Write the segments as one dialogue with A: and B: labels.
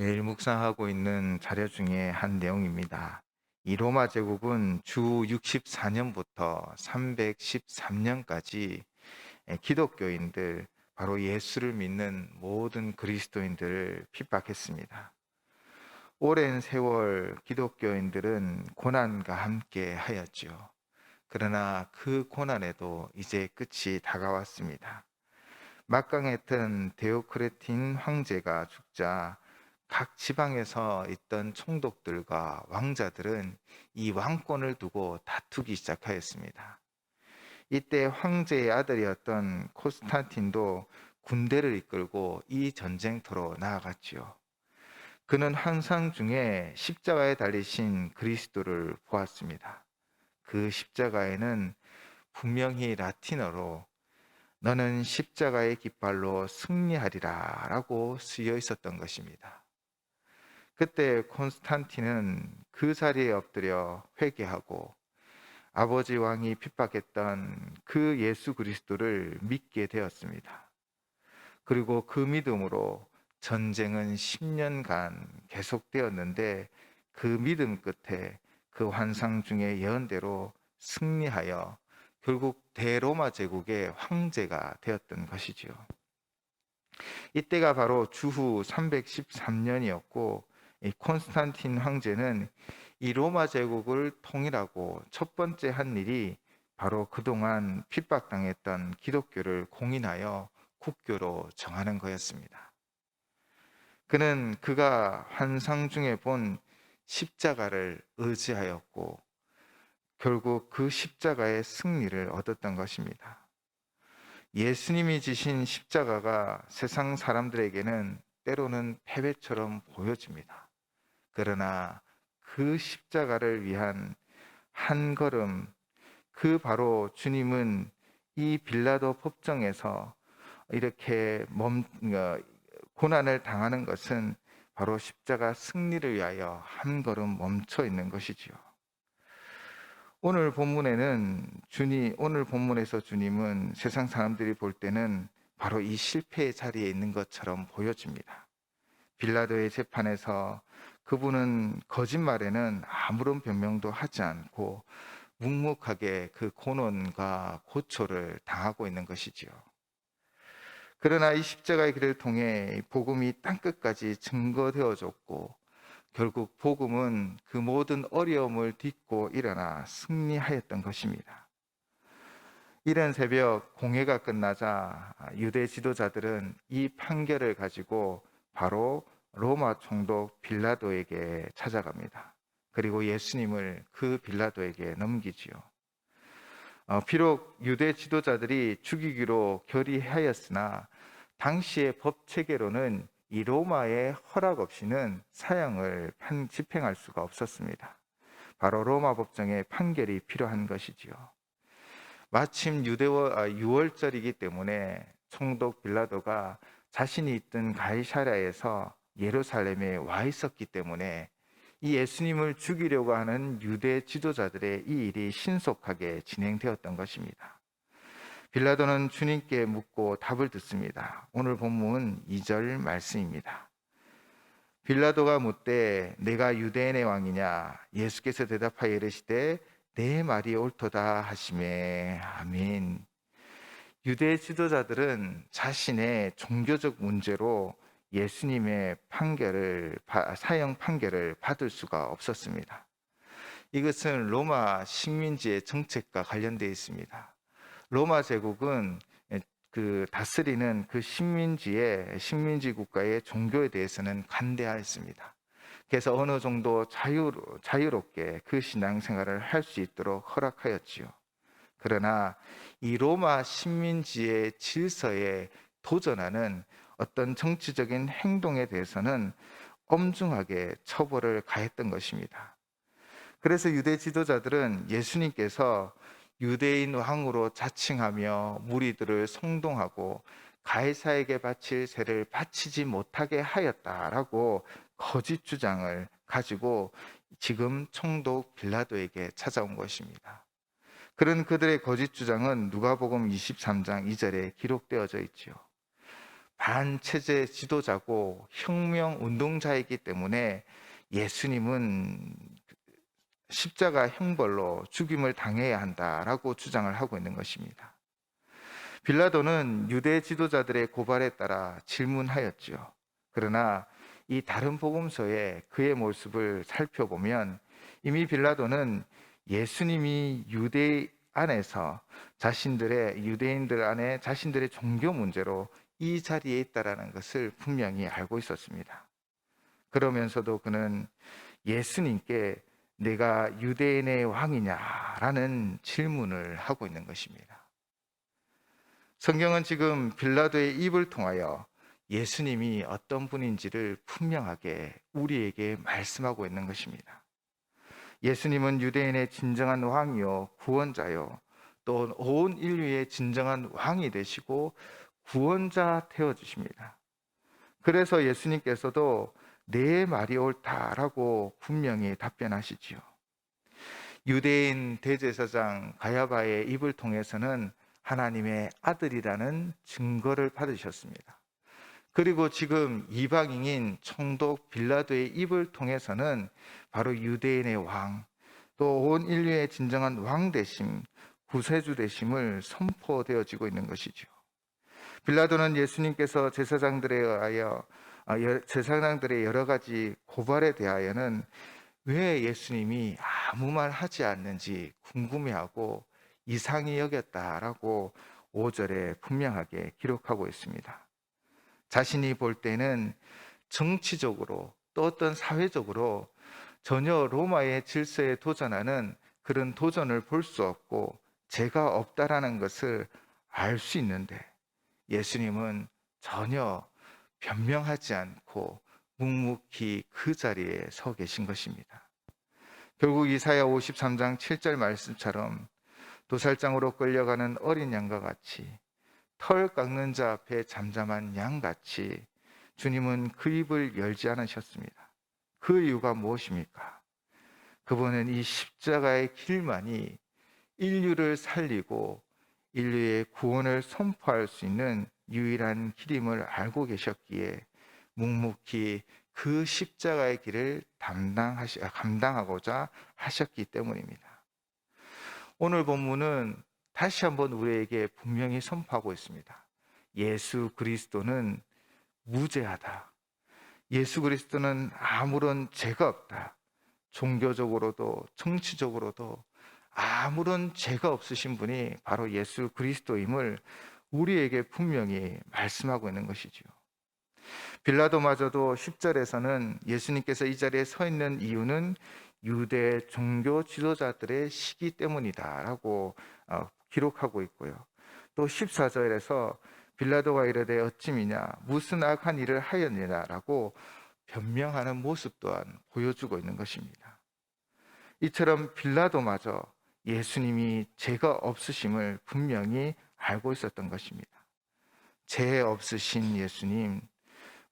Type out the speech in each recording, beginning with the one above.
A: 매일 묵상하고 있는 자료 중에 한 내용입니다. 이 로마 제국은 주 64년부터 313년까지 기독교인들, 바로 예수를 믿는 모든 그리스도인들을 핍박했습니다. 오랜 세월 기독교인들은 고난과 함께 하였지요. 그러나 그 고난에도 이제 끝이 다가왔습니다. 막강했던 데오크레틴 황제가 죽자 각 지방에서 있던 총독들과 왕자들은 이 왕권을 두고 다투기 시작하였습니다. 이때 황제의 아들이었던 콘스탄틴도 군대를 이끌고 이 전쟁터로 나아갔지요. 그는 환상 중에 십자가에 달리신 그리스도를 보았습니다. 그 십자가에는 분명히 라틴어로 너는 십자가의 깃발로 승리하리라 라고 쓰여 있었던 것입니다. 그때 콘스탄틴은 그 자리에 엎드려 회개하고 아버지 왕이 핍박했던 그 예수 그리스도를 믿게 되었습니다. 그리고 그 믿음으로 전쟁은 10년간 계속되었는데, 그 믿음 끝에 그 환상 중의 예언대로 승리하여 결국 대로마 제국의 황제가 되었던 것이지요. 이때가 바로 주후 313년이었고, 이 콘스탄틴 황제는 이 로마 제국을 통일하고 첫 번째 한 일이 바로 그동안 핍박당했던 기독교를 공인하여 국교로 정하는 거였습니다. 그는 그가 환상 중에 본 십자가를 의지하였고 결국 그 십자가의 승리를 얻었던 것입니다. 예수님이 지신 십자가가 세상 사람들에게는 때로는 패배처럼 보여집니다. 그러나 그 십자가를 위한 한 걸음, 그 바로 주님은 이 빌라도 법정에서 이렇게 고난을 당하는 것은 바로 십자가 승리를 위하여 한 걸음 멈춰 있는 것이지요. 오늘 본문에서 주님은 세상 사람들이 볼 때는 바로 이 실패의 자리에 있는 것처럼 보여집니다. 빌라도의 재판에서 그분은 거짓말에는 아무런 변명도 하지 않고 묵묵하게 그 고난과 고초를 당하고 있는 것이지요. 그러나 이 십자가의 길을 통해 복음이 땅끝까지 증거되어졌고 결국 복음은 그 모든 어려움을 딛고 일어나 승리하였던 것입니다. 이른 새벽 공회가 끝나자 유대 지도자들은 이 판결을 가지고 바로 로마 총독 빌라도에게 찾아갑니다. 그리고 예수님을 그 빌라도에게 넘기지요. 비록 유대 지도자들이 죽이기로 결의하였으나 당시의 법 체계로는 이 로마의 허락 없이는 사형을 집행할 수가 없었습니다. 바로 로마 법정의 판결이 필요한 것이지요. 마침 유월절이기 때문에 총독 빌라도가 자신이 있던 가이사랴에서 예루살렘에 와 있었기 때문에 이 예수님을 죽이려고 하는 유대 지도자들의 이 일이 신속하게 진행되었던 것입니다. 빌라도는 주님께 묻고 답을 듣습니다. 오늘 본문 2절 말씀입니다. 빌라도가 묻되 내가 유대인의 왕이냐? 예수께서 대답하여 이르시되 내 말이 옳도다 하시매. 아멘. 유대 지도자들은 자신의 종교적 문제로 예수님의 사형 판결을 받을 수가 없었습니다. 이것은 로마 식민지의 정책과 관련되어 있습니다. 로마 제국은 그 다스리는 그 식민지 국가의 종교에 대해서는 관대하였습니다. 그래서 어느 정도 자유롭게 그 신앙생활을 할 수 있도록 허락하였지요. 그러나 이 로마 식민지의 질서에 도전하는 어떤 정치적인 행동에 대해서는 엄중하게 처벌을 가했던 것입니다. 그래서 유대 지도자들은 예수님께서 유대인 왕으로 자칭하며 무리들을 성동하고 가이사에게 바칠 세를 바치지 못하게 하였다라고 거짓 주장을 가지고 지금 총독 빌라도에게 찾아온 것입니다. 그런 그들의 거짓 주장은 누가복음 23장 2절에 기록되어져 있지요. 반체제 지도자고 혁명 운동자이기 때문에 예수님은 십자가 형벌로 죽임을 당해야 한다라고 주장을 하고 있는 것입니다. 빌라도는 유대 지도자들의 고발에 따라 질문하였지요. 그러나 이 다른 복음서에 그의 모습을 살펴보면 이미 빌라도는 예수님이 유대인들 안에 자신들의 종교 문제로 이 자리에 있다라는 것을 분명히 알고 있었습니다. 그러면서도 그는 예수님께 내가 유대인의 왕이냐라는 질문을 하고 있는 것입니다. 성경은 지금 빌라도의 입을 통하여 예수님이 어떤 분인지를 분명하게 우리에게 말씀하고 있는 것입니다. 예수님은 유대인의 진정한 왕이요 구원자요 또 온 인류의 진정한 왕이 되시고 구원자 되어 주십니다. 그래서 예수님께서도 내 말이 옳다라고 분명히 답변하시지요. 유대인 대제사장 가야바의 입을 통해서는 하나님의 아들이라는 증거를 받으셨습니다. 그리고 지금 이방인인 총독 빌라도의 입을 통해서는 바로 유대인의 왕, 또 온 인류의 진정한 왕 되심, 구세주 되심을 선포되어지고 있는 것이죠. 빌라도는 예수님께서 제사장들의 여러 가지 고발에 대하여는 왜 예수님이 아무 말 하지 않는지 궁금해하고 이상히 여겼다라고 5절에 분명하게 기록하고 있습니다. 자신이 볼 때는 정치적으로 또 어떤 사회적으로 전혀 로마의 질서에 도전하는 그런 도전을 볼 수 없고 죄가 없다라는 것을 알 수 있는데 예수님은 전혀 변명하지 않고 묵묵히 그 자리에 서 계신 것입니다. 결국 이사야 53장 7절 말씀처럼 도살장으로 끌려가는 어린 양과 같이 털 깎는 자 앞에 잠잠한 양같이 주님은 그 입을 열지 않으셨습니다. 그 이유가 무엇입니까? 그분은 이 십자가의 길만이 인류를 살리고 인류의 구원을 선포할 수 있는 유일한 길임을 알고 계셨기에 묵묵히 그 십자가의 길을 감당하고자 하셨기 때문입니다. 오늘 본문은 다시 한번 우리에게 분명히 선포하고 있습니다. 예수 그리스도는 무죄하다. 예수 그리스도는 아무런 죄가 없다. 종교적으로도 정치적으로도 아무런 죄가 없으신 분이 바로 예수 그리스도임을 우리에게 분명히 말씀하고 있는 것이지요. 빌라도마저도 10절에서는 예수님께서 이 자리에 서 있는 이유는 유대 종교 지도자들의 시기 때문이다라고 기록하고 있고요. 또 14절에서 빌라도가 이르되 어찌미냐 무슨 악한 일을 하였느냐라고 변명하는 모습 또한 보여주고 있는 것입니다. 이처럼 빌라도마저 예수님이 죄가 없으심을 분명히 알고 있었던 것입니다. 죄 없으신 예수님,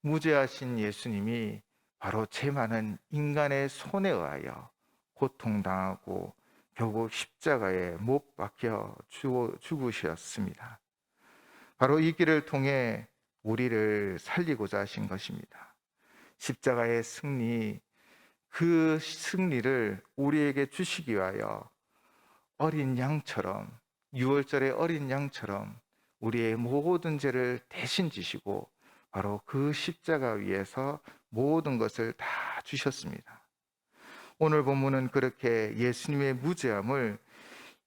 A: 무죄하신 예수님이 바로 죄 많은 인간의 손에 의하여 고통당하고 결국 십자가에 못 박혀 죽으셨습니다. 바로 이 길을 통해 우리를 살리고자 하신 것입니다. 십자가의 승리, 그 승리를 우리에게 주시기 위하여 어린 양처럼, 6월절의 어린 양처럼 우리의 모든 죄를 대신 지시고 바로 그 십자가 위에서 모든 것을 다 주셨습니다. 오늘 본문은 그렇게 예수님의 무죄함을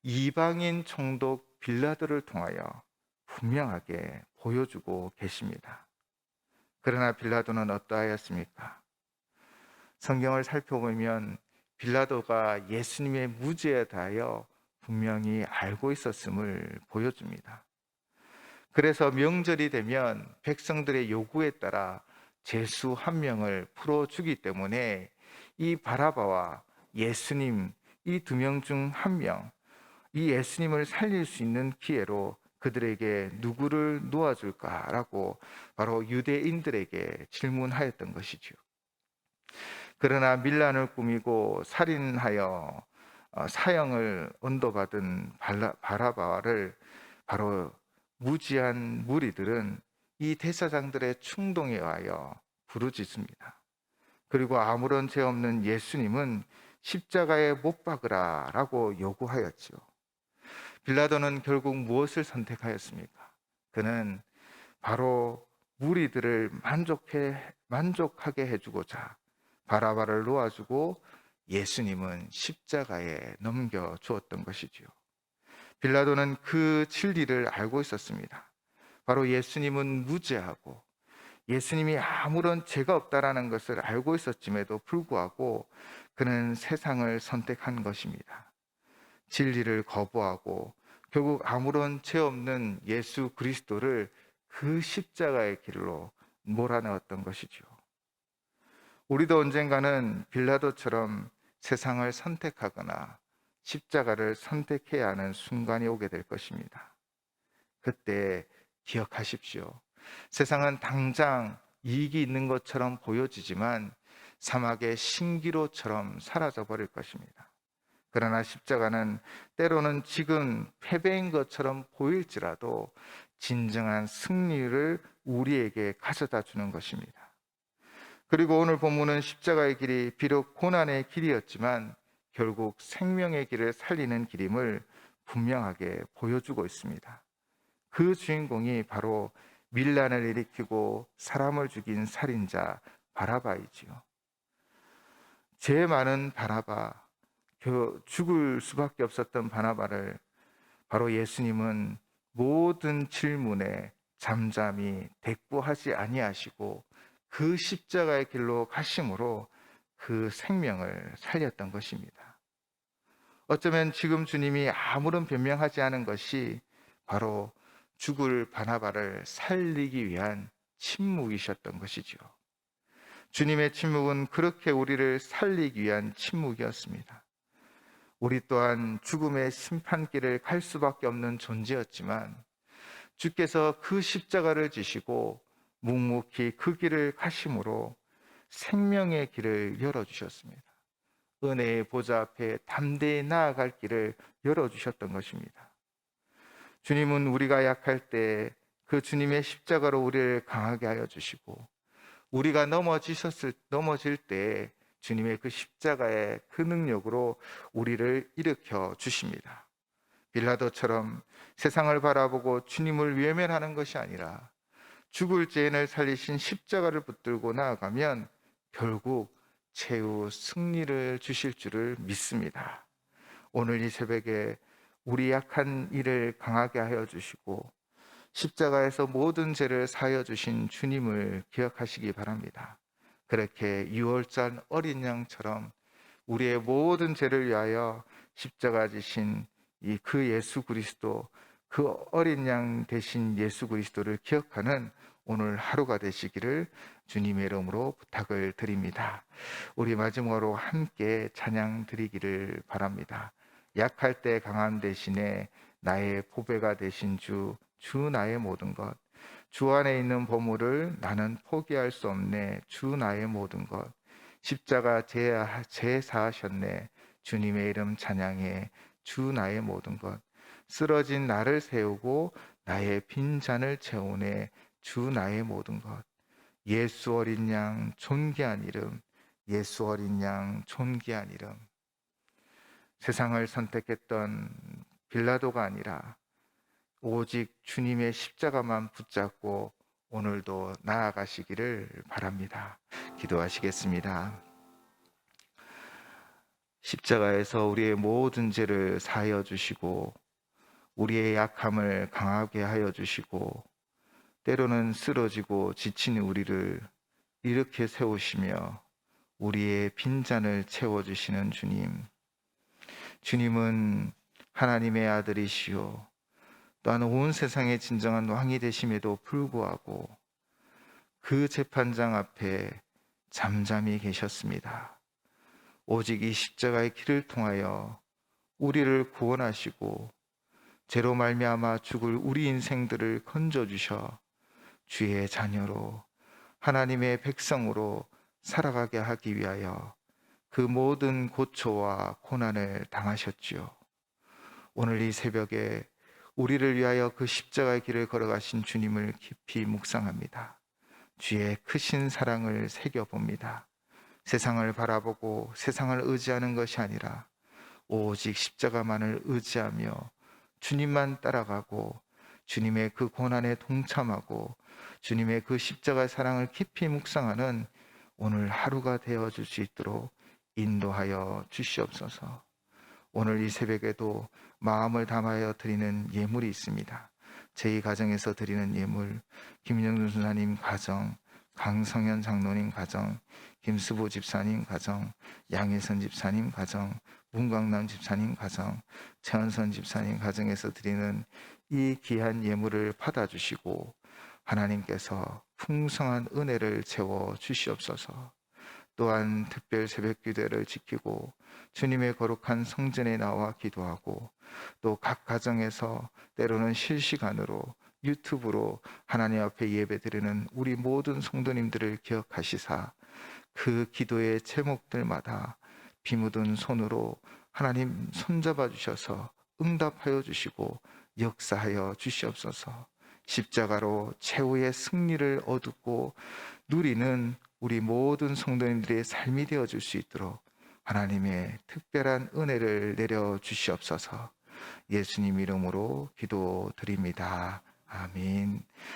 A: 이방인 총독 빌라도를 통하여 분명하게 보여주고 계십니다. 그러나 빌라도는 어떠하였습니까? 성경을 살펴보면 빌라도가 예수님의 무죄에 대하여 분명히 알고 있었음을 보여줍니다. 그래서 명절이 되면 백성들의 요구에 따라 죄수 한 명을 풀어주기 때문에 이 바라바와 예수님 이 두 명 중 한 명, 이 예수님을 살릴 수 있는 기회로 그들에게 누구를 놓아줄까라고 바로 유대인들에게 질문하였던 것이죠. 그러나 밀란을 꾸미고 살인하여 사형을 언도받은 바라바를 바로 무지한 무리들은 이 대사장들의 충동에 의하여 부르짖습니다. 그리고 아무런 죄 없는 예수님은 십자가에 못 박으라라고 요구하였지요. 빌라도는 결국 무엇을 선택하였습니까? 그는 바로 무리들을 만족하게 해주고자 바라바를 놓아주고 예수님은 십자가에 넘겨 주었던 것이지요. 빌라도는 그 진리를 알고 있었습니다. 바로 예수님은 무죄하고 예수님이 아무런 죄가 없다라는 것을 알고 있었음에도 불구하고 그는 세상을 선택한 것입니다. 진리를 거부하고 결국 아무런 죄 없는 예수 그리스도를 그 십자가의 길로 몰아넣었던 것이죠. 우리도 언젠가는 빌라도처럼 세상을 선택하거나 십자가를 선택해야 하는 순간이 오게 될 것입니다. 그때 기억하십시오. 세상은 당장 이익이 있는 것처럼 보여지지만 사막의 신기로처럼 사라져 버릴 것입니다. 그러나 십자가는 때로는 지금 패배인 것처럼 보일지라도 진정한 승리를 우리에게 가져다 주는 것입니다. 그리고 오늘 본문은 십자가의 길이 비록 고난의 길이었지만 결국 생명의 길을 살리는 길임을 분명하게 보여주고 있습니다. 그 주인공이 바로 밀란을 일으키고 사람을 죽인 살인자 바라바이지요. 죄 많은 바라바, 죽을 수밖에 없었던 바나바를 바로 예수님은 모든 질문에 잠잠히 대꾸하지 아니하시고 그 십자가의 길로 가심으로 그 생명을 살렸던 것입니다. 어쩌면 지금 주님이 아무런 변명하지 않은 것이 바로 죽을 바나바를 살리기 위한 침묵이셨던 것이죠. 주님의 침묵은 그렇게 우리를 살리기 위한 침묵이었습니다. 우리 또한 죽음의 심판길을 갈 수밖에 없는 존재였지만 주께서 그 십자가를 지시고 묵묵히 그 길을 가심으로 생명의 길을 열어주셨습니다. 은혜의 보좌 앞에 담대히 나아갈 길을 열어주셨던 것입니다. 주님은 우리가 약할 때 그 주님의 십자가로 우리를 강하게 하여 주시고 우리가 넘어질 때 주님의 그 십자가의 그 능력으로 우리를 일으켜 주십니다. 빌라도처럼 세상을 바라보고 주님을 외면하는 것이 아니라 죽을 죄인을 살리신 십자가를 붙들고 나아가면 결국 최후 승리를 주실 줄을 믿습니다. 오늘 이 새벽에 우리 약한 일을 강하게 하여 주시고 십자가에서 모든 죄를 사하여 주신 주님을 기억하시기 바랍니다. 그렇게 유월절 어린 양처럼 우리의 모든 죄를 위하여 십자가 지신 그 예수 그리스도, 그 어린 양 되신 예수 그리스도를 기억하는 오늘 하루가 되시기를 주님의 이름으로 부탁을 드립니다. 우리 마지막으로 함께 찬양 드리기를 바랍니다. 약할 때 강함 대신에 나의 보배가 되신 주 나의 모든 것, 주 안에 있는 보물을 나는 포기할 수 없네. 주 나의 모든 것, 십자가 제사하셨네. 주님의 이름 찬양해. 주 나의 모든 것, 쓰러진 나를 세우고 나의 빈잔을 채우네. 주 나의 모든 것, 예수 어린 양 존귀한 이름, 예수 어린 양 존귀한 이름. 세상을 선택했던 빌라도가 아니라 오직 주님의 십자가만 붙잡고 오늘도 나아가시기를 바랍니다. 기도하시겠습니다. 십자가에서 우리의 모든 죄를 사하여 주시고 우리의 약함을 강하게 하여 주시고 때로는 쓰러지고 지친 우리를 이렇게 세우시며 우리의 빈잔을 채워주시는 주님. 주님은 하나님의 아들이시오 또한 온 세상의 진정한 왕이 되심에도 불구하고 그 재판장 앞에 잠잠히 계셨습니다. 오직 이 십자가의 길을 통하여 우리를 구원하시고 죄로 말미암아 죽을 우리 인생들을 건져주셔 주의 자녀로 하나님의 백성으로 살아가게 하기 위하여 그 모든 고초와 고난을 당하셨지요. 오늘 이 새벽에 우리를 위하여 그 십자가의 길을 걸어가신 주님을 깊이 묵상합니다. 주의 크신 사랑을 새겨봅니다. 세상을 바라보고 세상을 의지하는 것이 아니라 오직 십자가만을 의지하며 주님만 따라가고 주님의 그 고난에 동참하고 주님의 그 십자가의 사랑을 깊이 묵상하는 오늘 하루가 되어줄 수 있도록 인도하여 주시옵소서. 오늘 이 새벽에도 마음을 담아여 드리는 예물이 있습니다. 저희 가정에서 드리는 예물, 김영준 수사님 가정, 강성현 장로님 가정, 김수보 집사님 가정, 양혜선 집사님 가정, 문광남 집사님 가정, 최원선 집사님 가정에서 드리는 이 귀한 예물을 받아주시고 하나님께서 풍성한 은혜를 채워 주시옵소서. 또한 특별 새벽 기도를 지키고 주님의 거룩한 성전에 나와 기도하고 또 각 가정에서 때로는 실시간으로 유튜브로 하나님 앞에 예배드리는 우리 모든 성도님들을 기억하시사 그 기도의 제목들마다 비 묻은 손으로 하나님 손잡아 주셔서 응답하여 주시고 역사하여 주시옵소서. 십자가로 최후의 승리를 얻고 누리는 우리 모든 성도님들의 삶이 되어줄 수 있도록 하나님의 특별한 은혜를 내려 주시옵소서. 예수님 이름으로 기도드립니다. 아멘.